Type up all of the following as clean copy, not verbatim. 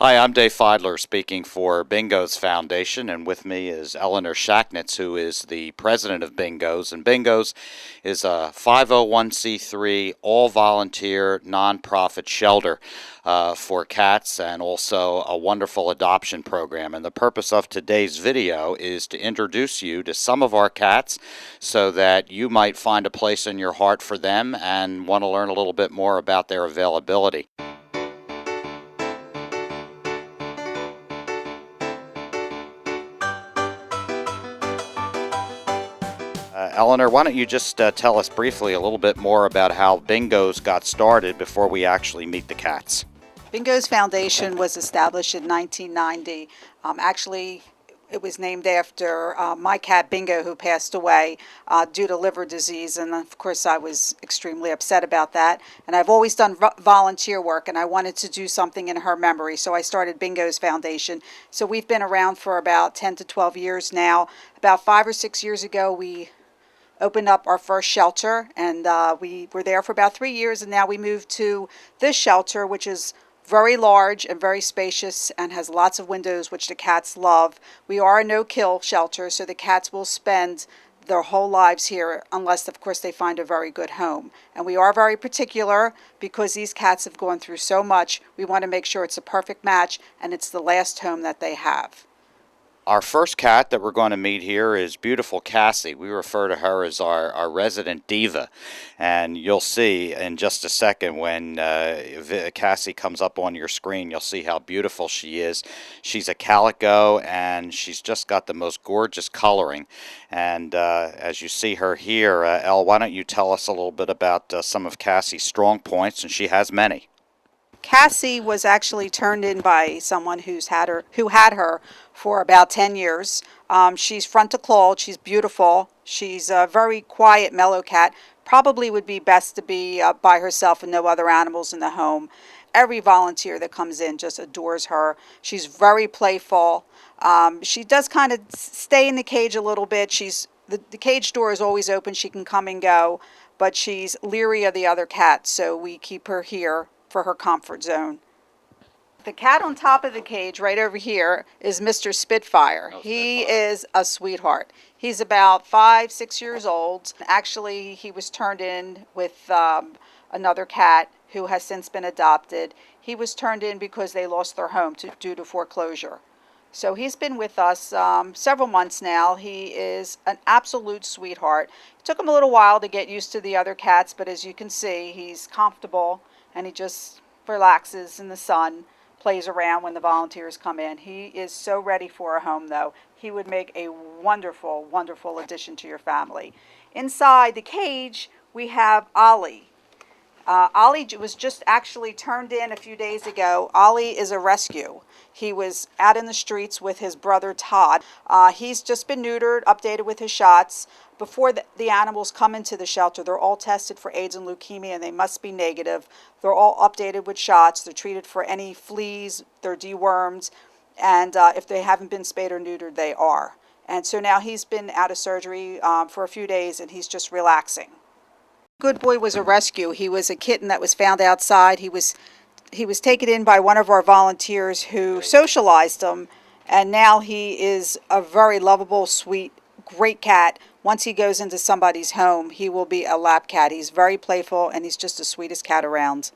Hi, I'm Dave Feidler speaking for Bingo's Foundation, and with me is Eleanor Shacknitz, who is the president of Bingo's. And Bingo's is a 501c3 all volunteer nonprofit shelter for cats and also a wonderful adoption program. And the purpose of today's video is to introduce you to some of our cats so that you might find a place in your heart for them and want to learn a little bit more about their availability. Eleanor, why don't you just tell us briefly a little bit more about how Bingo's got started before we actually meet the cats? Bingo's Foundation was established in 1990. Actually, it was named after my cat Bingo, who passed away due to liver disease, and of course I was extremely upset about that. And I've always done volunteer work, and I wanted to do something in her memory, so I started Bingo's Foundation. So we've been around for about 10 to 12 years now. About 5 or 6 years ago, we opened up our first shelter, and we were there for about 3 years, and now we moved to this shelter, which is very large and very spacious and has lots of windows, which the cats love. We are a no-kill shelter, so the cats will spend their whole lives here unless, of course, they find a very good home. And we are very particular because these cats have gone through so much. We want to make sure it's a perfect match and it's the last home that they have. Our first cat that we're going to meet here is beautiful Cassie. We refer to her as our resident diva. And you'll see in just a second when Cassie comes up on your screen, you'll see how beautiful she is. She's a calico and she's just got the most gorgeous coloring. And as you see her here, Elle, why don't you tell us a little bit about some of Cassie's strong points, and she has many. Cassie was actually turned in by someone who had her for about 10 years. She's front to clawed. She's beautiful. She's a very quiet, mellow cat. Probably would be best to be by herself and no other animals in the home. Every volunteer that comes in just adores her. She's very playful. She does kind of stay in the cage a little bit. The cage door is always open. She can come and go, but she's leery of the other cats, so we keep her here for her comfort zone. The cat on top of the cage right over here is Mr. Spitfire. He is a sweetheart. He's about 5, 6 years old. Actually, he was turned in with another cat who has since been adopted. He was turned in because they lost their home due to foreclosure. So he's been with us several months now. He is an absolute sweetheart. It took him a little while to get used to the other cats, but as you can see, he's comfortable and he just relaxes in the sun, plays around when the volunteers come in. He is so ready for a home, though. He would make a wonderful, wonderful addition to your family. Inside the cage, we have Ollie. Ollie was just actually turned in a few days ago. Ollie is a rescue. He was out in the streets with his brother Todd. He's just been neutered, updated with his shots. Before the animals come into the shelter, they're all tested for AIDS and leukemia, and they must be negative. They're all updated with shots. They're treated for any fleas. They're dewormed. And if they haven't been spayed or neutered, they are. And so now he's been out of surgery for a few days, and he's just relaxing. Good Boy was a rescue. He was a kitten that was found outside. He was taken in by one of our volunteers who socialized him, and now he is a very lovable, sweet, great cat. Once he goes into somebody's home, he will be a lap cat. He's very playful, and he's just the sweetest cat around.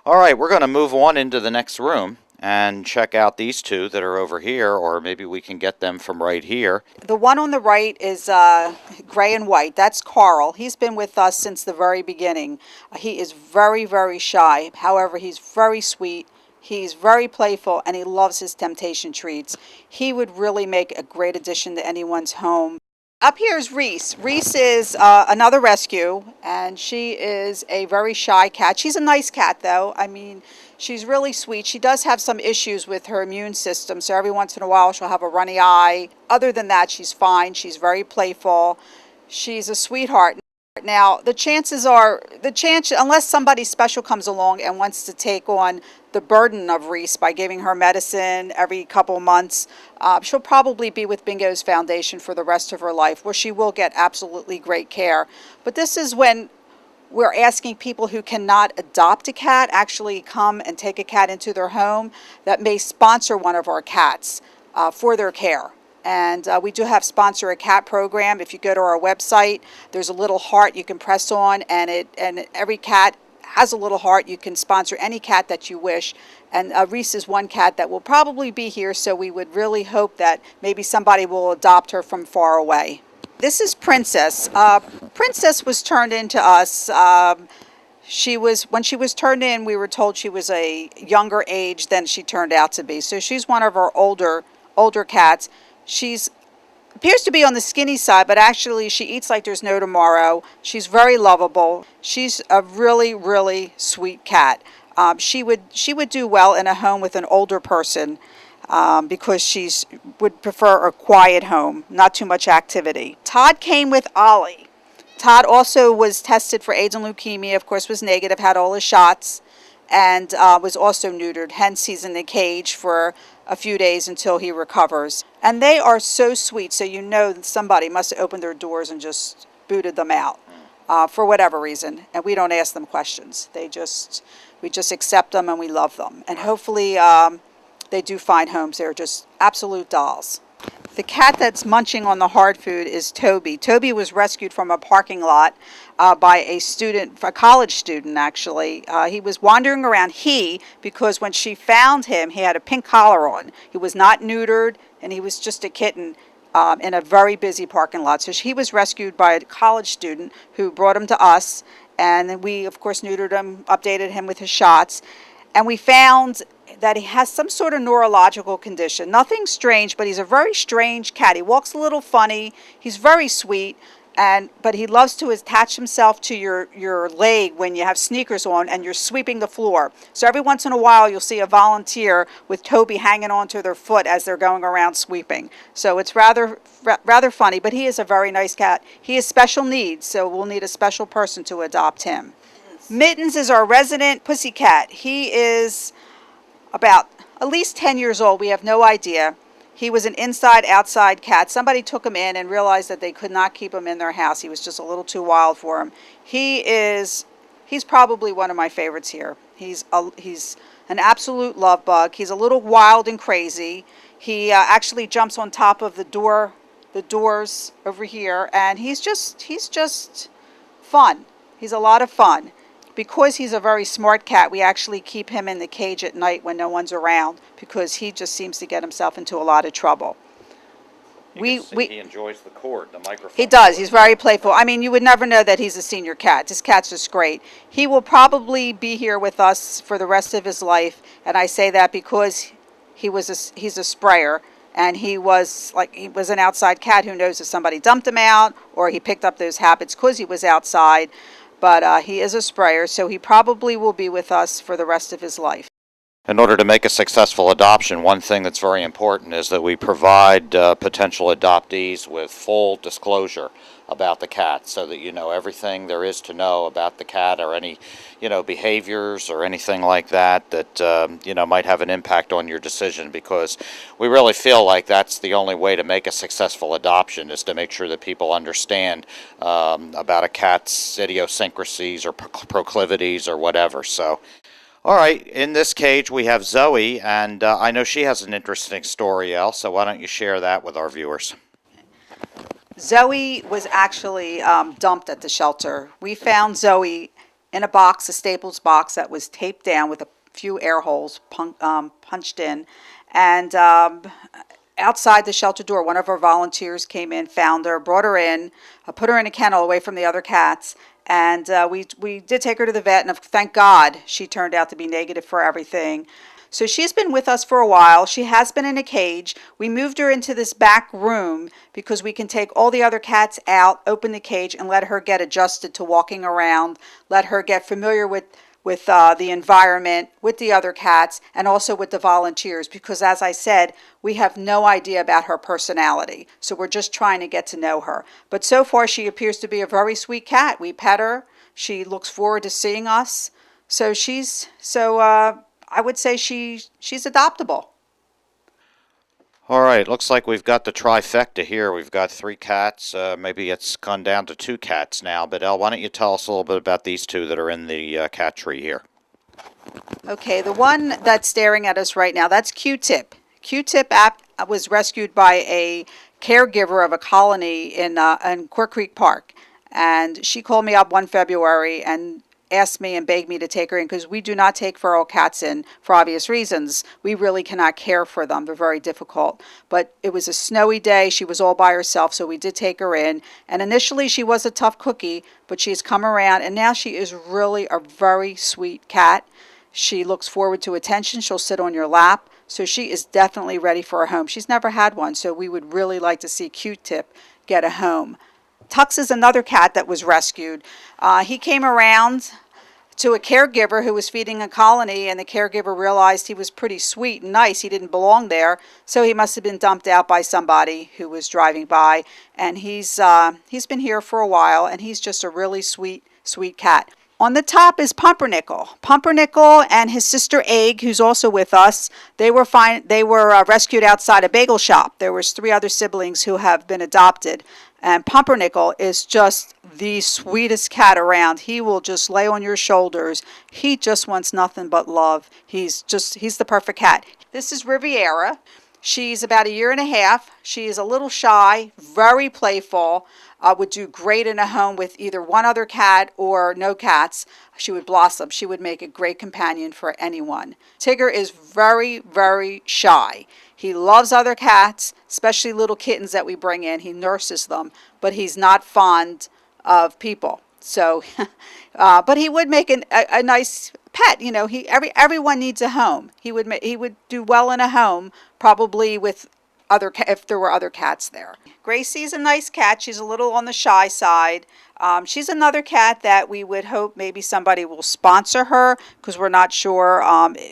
All right, we're going to move on into the next room and check out these two that are over here, or maybe we can get them from right here. The one on the right is gray and white. That's Carl. He's been with us since the very beginning. He is very, very shy. However, he's very sweet. He's very playful, and he loves his temptation treats. He would really make a great addition to anyone's home. Up here is Reese. Reese is another rescue, and she is a very shy cat. She's a nice cat, though. I mean, she's really sweet. She does have some issues with her immune system, so every once in a while she'll have a runny eye. Other than that, she's fine. She's very playful. She's a sweetheart. Now, unless somebody special comes along and wants to take on the burden of Reese by giving her medicine every couple months, she'll probably be with Bingo's Foundation for the rest of her life, where she will get absolutely great care. But this is when we're asking people who cannot adopt a cat actually come and take a cat into their home that may sponsor one of our cats for their care. And we do have Sponsor a Cat program. If you go to our website, there's a little heart you can press on, and every cat has a little heart. You can sponsor any cat that you wish. And Reese is one cat that will probably be here, so we would really hope that maybe somebody will adopt her from far away. This is Princess. Princess was turned into us. When she was turned in, we were told she was a younger age than she turned out to be. So she's one of our older cats. She's appears to be on the skinny side, but actually she eats like there's no tomorrow. She's very lovable. She's a really, really sweet cat. She would do well in a home with an older person because she would prefer a quiet home, not too much activity. Todd came with Ollie. Todd also was tested for AIDS and leukemia, of course was negative, had all his shots, and was also neutered. Hence he's in the cage for a few days until he recovers. And they are so sweet, so you know that somebody must have opened their doors and just booted them out for whatever reason. And we don't ask them questions. We just accept them and we love them. And hopefully they do find homes. They're just absolute dolls. The cat that's munching on the hard food is Toby. Toby was rescued from a parking lot by a college student actually. He was wandering around, because when she found him, he had a pink collar on. He was not neutered, and he was just a kitten in a very busy parking lot. So he was rescued by a college student who brought him to us, and we, of course, neutered him, updated him with his shots, and we found that he has some sort of neurological condition. Nothing strange, but he's a very strange cat. He walks a little funny. He's very sweet, but he loves to attach himself to your leg when you have sneakers on and you're sweeping the floor. So every once in a while you'll see a volunteer with Toby hanging onto their foot as they're going around sweeping. So it's rather funny, but he is a very nice cat. He has special needs, so we'll need a special person to adopt him. Mittens is our resident pussy cat. He is about at least 10 years old. We have no idea. He was an inside-outside cat. Somebody took him in and realized that they could not keep him in their house. He was just a little too wild for him. He's probably one of my favorites here. He's an absolute love bug. He's a little wild and crazy. He actually jumps on top of the doors over here, and he's just fun. He's a lot of fun. Because he's a very smart cat, we actually keep him in the cage at night when no one's around, because he just seems to get himself into a lot of trouble. He enjoys the cord, the microphone. He does. He's very playful. I mean, you would never know that he's a senior cat. This cat's just great. He will probably be here with us for the rest of his life, and I say that because he's a sprayer, and he was an outside cat. Who knows if somebody dumped him out or he picked up those habits because he was outside. But he is a sprayer, so he probably will be with us for the rest of his life. In order to make a successful adoption, one thing that's very important is that we provide potential adoptees with full disclosure about the cat, so that you know everything there is to know about the cat, or any behaviors or anything like that might have an impact on your decision, because we really feel like that's the only way to make a successful adoption, is to make sure that people understand about a cat's idiosyncrasies or proclivities or whatever. So all right, in this cage we have Zoe, and I know she has an interesting story, Elle, so why don't you share that with our viewers? Zoe was actually dumped at the shelter. We found Zoe in a box, a Staples box that was taped down with a few air holes punched in. And outside the shelter door, one of our volunteers came in, found her, brought her in, put her in a kennel away from the other cats. And we did take her to the vet, and thank God she turned out to be negative for everything. So she's been with us for a while. She has been in a cage. We moved her into this back room because we can take all the other cats out, open the cage, and let her get adjusted to walking around, let her get familiar with the environment, with the other cats, and also with the volunteers, because as I said, we have no idea about her personality. So we're just trying to get to know her. But so far, she appears to be a very sweet cat. We pet her. She looks forward to seeing us. So I would say she's adoptable. All right, looks like we've got the trifecta here. We've got 3 cats. Maybe it's gone down to 2 cats now. But Elle, why don't you tell us a little bit about these 2 that are in the cat tree here? Okay, the one that's staring at us right now, that's Q-Tip. Q-Tip was rescued by a caregiver of a colony in Quirk Creek Park. And she called me up one February and asked me and begged me to take her in because we do not take feral cats in for obvious reasons. We really cannot care for them. They're very difficult. But it was a snowy day. She was all by herself, so we did take her in. And initially she was a tough cookie, but she's come around, and now she is really a very sweet cat. She looks forward to attention. She'll sit on your lap. So she is definitely ready for a home. She's never had one, so we would really like to see Q-Tip get a home. Tux is another cat that was rescued. He came around to a caregiver who was feeding a colony, and the caregiver realized he was pretty sweet and nice. He didn't belong there, so he must have been dumped out by somebody who was driving by. And he's been here for a while, and he's just a really sweet cat. On the top is Pumpernickel. Pumpernickel and his sister Egg, who's also with us, they were rescued outside a bagel shop. There was 3 other siblings who have been adopted. And Pumpernickel is just the sweetest cat around. He will just lay on your shoulders. He just wants nothing but love. He's the perfect cat. This is Riviera. She's about 1.5 years. She is a little shy, very playful, would do great in a home with either one other cat or no cats. She would blossom. She would make a great companion for anyone. Tigger is very, very shy. He loves other cats, especially little kittens that we bring in. He nurses them, but he's not fond of people. So, but he would make a nice pet. You know, everyone needs a home. He would do well in a home, probably with if there were other cats there. Gracie's a nice cat. She's a little on the shy side. She's another cat that we would hope maybe somebody will sponsor her, because we're not sure.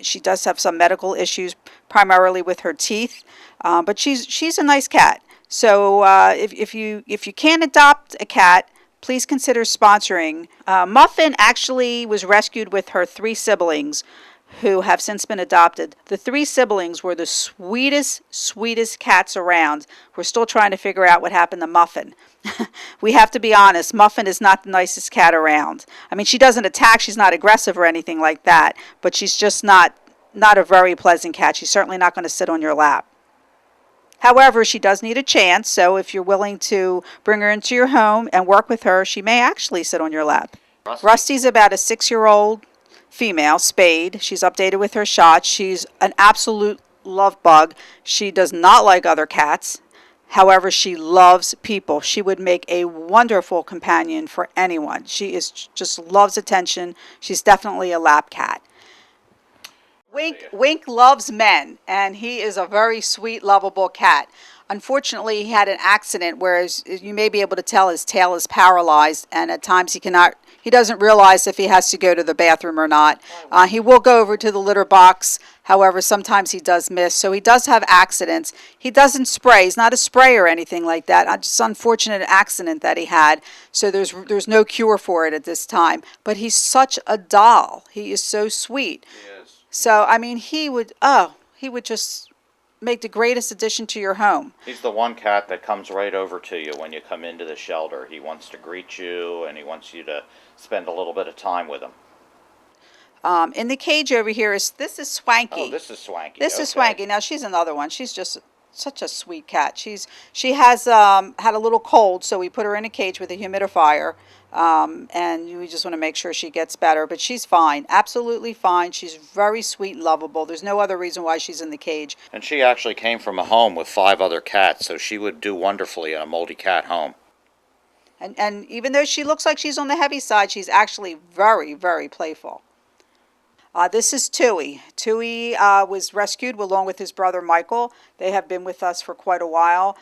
She does have some medical issues, primarily with her teeth, but she's a nice cat. So if you can't adopt a cat, please consider sponsoring. Muffin actually was rescued with her 3 siblings, who have since been adopted. The 3 siblings were the sweetest cats around. We're still trying to figure out what happened to Muffin. We have to be honest, Muffin is not the nicest cat around. I mean, she doesn't attack, she's not aggressive or anything like that, but she's just not a very pleasant cat. She's certainly not going to sit on your lap. However, she does need a chance, so if you're willing to bring her into your home and work with her, she may actually sit on your lap. Rusty's about a 6-year-old female, spayed. She's updated with her shots. She's an absolute love bug. She does not like other cats. However, she loves people. She would make a wonderful companion for anyone. She just loves attention. She's definitely a lap cat. Wink loves men, and he is a very sweet, lovable cat. Unfortunately, he had an accident, whereas you may be able to tell his tail is paralyzed, and at times he doesn't realize if he has to go to the bathroom or not. He will go over to the litter box. However, sometimes he does miss. So he does have accidents. He doesn't spray. He's not a sprayer or anything like that. Just an unfortunate accident that he had. So there's no cure for it at this time. But he's such a doll. He is so sweet. Yes. So, I mean, he would just make the greatest addition to your home. He's the one cat that comes right over to you when you come into the shelter. He wants to greet you, and he wants you to spend a little bit of time with him. In the cage over here this is Swanky. Oh, this is Swanky. This is Swanky. Now, she's another one. She's just such a sweet cat. She has had a little cold, so we put her in a cage with a humidifier, and we just want to make sure she gets better. But she's fine, absolutely fine. She's very sweet and lovable. There's no other reason why she's in the cage. And she actually came from a home with 5 other cats, so she would do wonderfully in a multi-cat home. And even though she looks like she's on the heavy side, she's actually very, very playful. This is Tui. Tui was rescued along with his brother Michael. They have been with us for quite a while.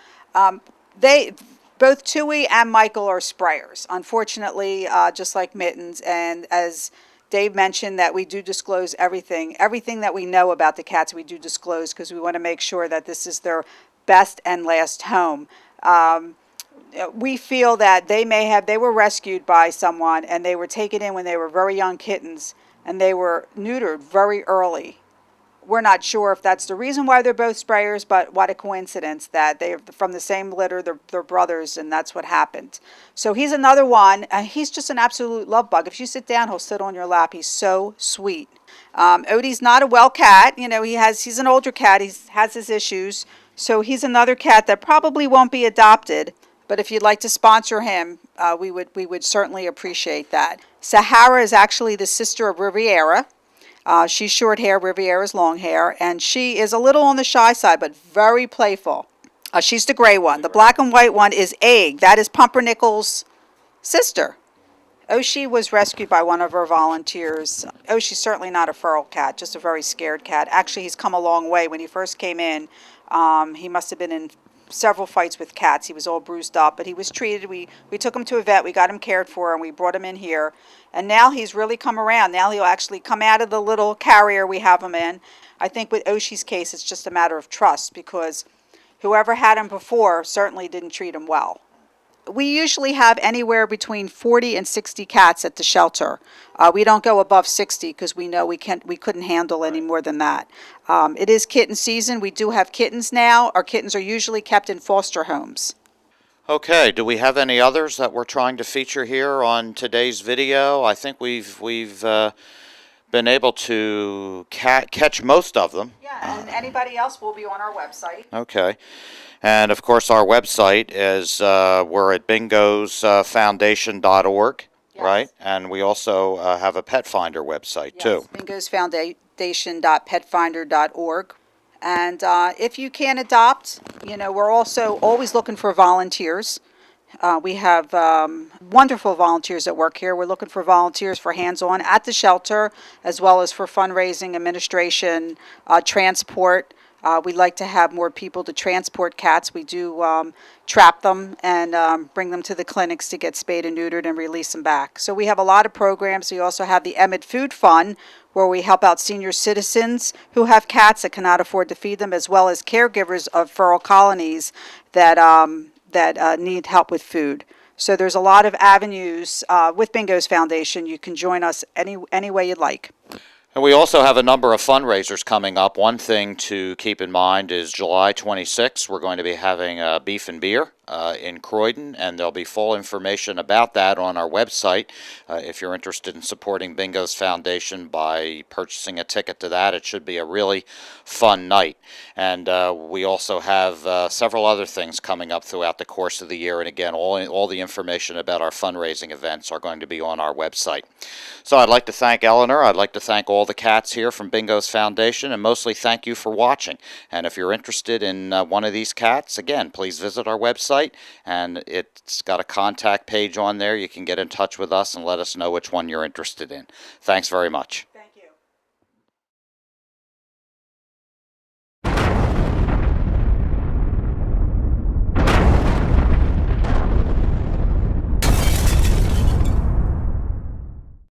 Both Tui and Michael are sprayers, unfortunately, just like Mittens. And as Dave mentioned, that we do disclose everything that we know about the cats, we do disclose, because we want to make sure that this is their best and last home. We feel that they were rescued by someone, and they were taken in when they were very young kittens, and they were neutered very early. We're not sure if that's the reason why they're both sprayers, but what a coincidence that they're from the same litter, they're brothers, and that's what happened. So he's another one. He's just an absolute love bug. If you sit down, he'll sit on your lap. He's so sweet. Odie's not a well cat. You know, he's an older cat. He has his issues. So he's another cat that probably won't be adopted. But if you'd like to sponsor him, we would certainly appreciate that. Sahara is actually the sister of Riviera. She's short hair, Riviera's long hair, and she is a little on the shy side, but very playful. She's the gray one. The black and white one is Egg. That is Pumpernickel's sister. Oshi was rescued by one of our volunteers. Oshi's certainly not a feral cat, just a very scared cat. Actually, he's come a long way. When he first came in, he must have been in several fights with cats. He was all bruised up, but he was treated. We took him to a vet. We got him cared for, and we brought him in here. And now he's really come around. Now he'll actually come out of the little carrier we have him in. I think with Oshi's case, it's just a matter of trust because whoever had him before certainly didn't treat him well. We usually have anywhere between 40 and 60 cats at the shelter. We don't go above 60 because we know we couldn't handle any more than that. It is kitten season. We do have kittens now. Our kittens are usually kept in foster homes. Okay, do we have any others that we're trying to feature here on today's video? I think we've been able to catch most of them. Yeah, and anybody else will be on our website. Okay. And of course, our website is we're at bingosfoundation.org, Yes. right? And we also have a Pet Finder website too. bingosfoundation.petfinder.org. And if you can adopt, you know, we're also always looking for volunteers. We have wonderful volunteers that work here. We're looking for volunteers for hands-on at the shelter, as well as for fundraising, administration, transport. We'd like to have more people to transport cats. We do trap them and bring them to the clinics to get spayed and neutered and release them back. So we have a lot of programs. We also have the Emmett Food Fund, where we help out senior citizens who have cats that cannot afford to feed them, as well as caregivers of feral colonies that need help with food. So there's a lot of avenues with Bingo's Foundation. You can join us any way you'd like. And we also have a number of fundraisers coming up. One thing to keep in mind is July 26th, we're going to be having Beef and Beer in Croydon, and there'll be full information about that on our website. If you're interested in supporting Bingo's Foundation by purchasing a ticket to that, it should be a really fun night. And we also have several other things coming up throughout the course of the year. And again, all the information about our fundraising events are going to be on our website. So I'd like to thank Eleanor. I'd like to thank all the cats here from Bingo's Foundation, and mostly thank you for watching. And if you're interested in one of these cats, again, please visit our website, and it's got a contact page on there. You can get in touch with us and let us know which one you're interested in. Thanks very much.